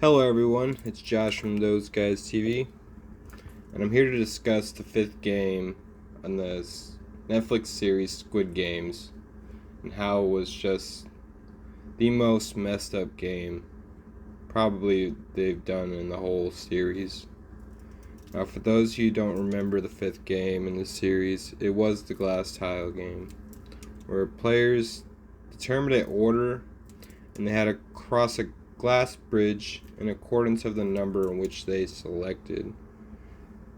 Hello everyone, it's Josh from Those Guys TV, and I'm here to discuss the fifth game on the Netflix series Squid Games, and how it was just the most messed up game probably they've done in the whole series. Now, for those of you who don't remember the fifth game in the series, it was the glass tile game, where players determined an order and they had to cross a glass bridge in accordance of the number in which they selected.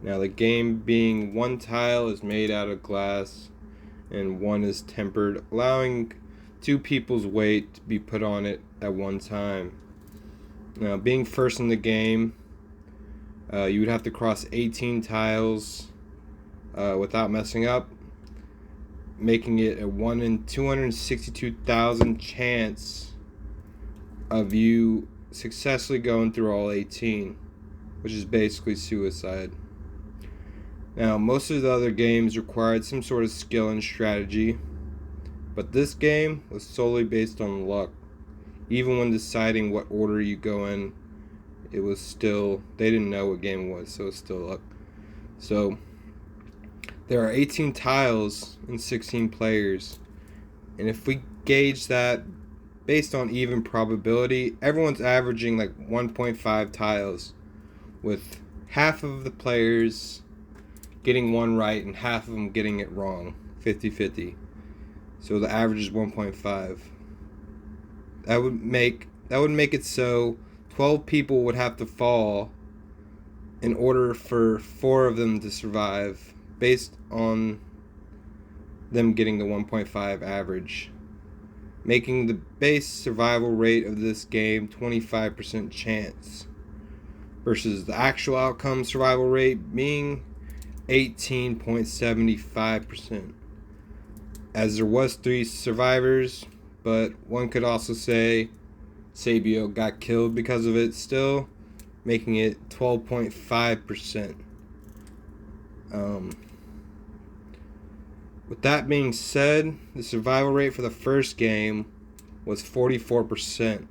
Now, the game being one tile is made out of glass and one is tempered, allowing two people's weight to be put on it at one time. Now, being first in the game, you would have to cross 18 tiles without messing up, making it a 1 in 262,000 chance of you successfully going through all 18, which is basically suicide. Now, most of the other games required some sort of skill and strategy, but this game was solely based on luck. Even when deciding what order you go in, it was still, they didn't know what game it was, so it's still luck. So, there are 18 tiles and 16 players, and if we gauge that based on even probability, everyone's averaging like 1.5 tiles, with half of the players getting one right and half of them getting it wrong, 50-50. So the average is 1.5. That would make it so 12 people would have to fall in order for 4 of them to survive, based on them getting the 1.5 average, making the base survival rate of this game 25% chance, versus the actual outcome survival rate being 18.75%. As there was 3 survivors, but one could also say Sabio got killed because of it still, making it 12.5%. With that being said, the survival rate for the first game was 44%.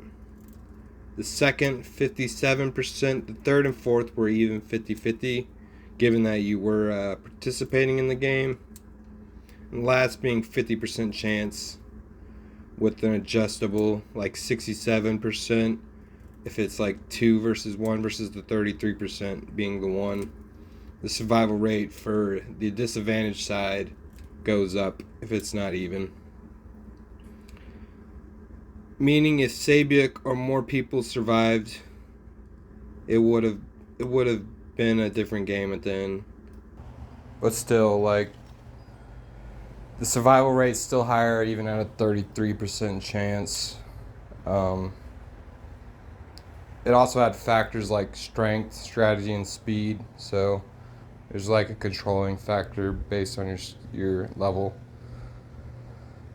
The second, 57%. The third and fourth were even 50-50, given that you were participating in the game. And last being 50% chance, with an adjustable like 67% if it's like 2 versus 1, versus the 33% being the 1. The survival rate for the disadvantaged side goes up if it's not even. Meaning if Sabiak or more people survived, it would have been a different game at the end. But still, like, the survival rate's still higher even at a 33% chance. It also had factors like strength, strategy, and speed, so there's like a controlling factor based on your level.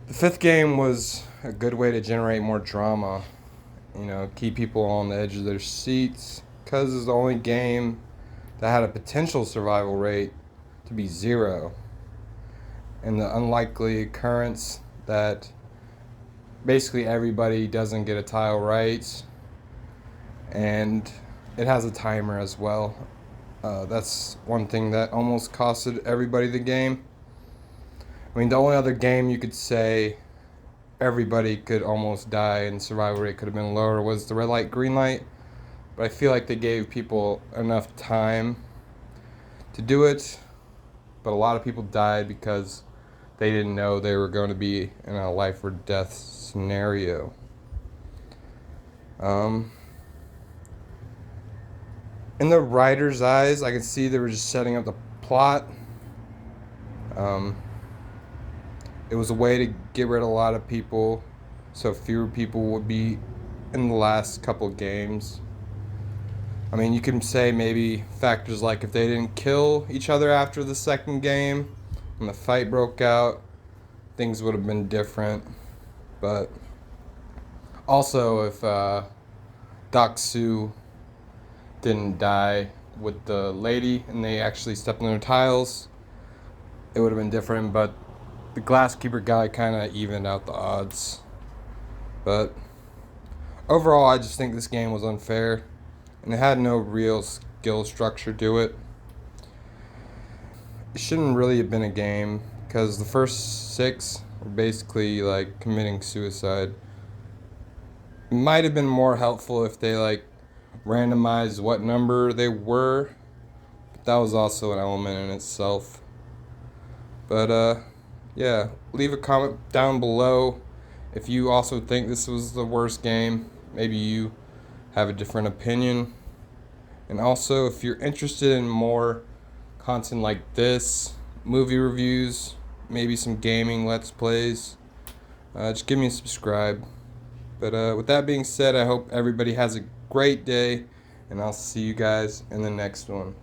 The fifth game was a good way to generate more drama, keep people on the edge of their seats, because it's the only game that had a potential survival rate to be 0, and the unlikely occurrence that basically everybody doesn't get a tile right, and it has a timer as well. That's one thing that almost costed everybody the game. I mean, the only other game you could say everybody could almost die and survival rate could have been lower was the red light, green light. But I feel like they gave people enough time to do it. But a lot of people died because they didn't know they were going to be in a life or death scenario. In the writer's eyes, I could see they were just setting up the plot. It was a way to get rid of a lot of people, so fewer people would be in the last couple games. I mean, you can say maybe factors like if they didn't kill each other after the second game, when the fight broke out, things would have been different. But also, if Doc-Soo didn't die with the lady and they actually stepped on their tiles, it would have been different. But the glasskeeper guy kind of evened out the odds. But overall, I just think this game was unfair. and it had no real skill structure to it. It shouldn't really have been a game because the first 6 were basically like committing suicide. It might have been more helpful if they like randomized what number they were, but that was also an element in itself. But yeah, leave a comment down below if you also think this was the worst game. Maybe you have a different opinion. And also, if you're interested in more content like this, movie reviews, maybe some gaming let's plays, just give me a subscribe. But with that being said, I hope everybody has a great day, and I'll see you guys in the next one.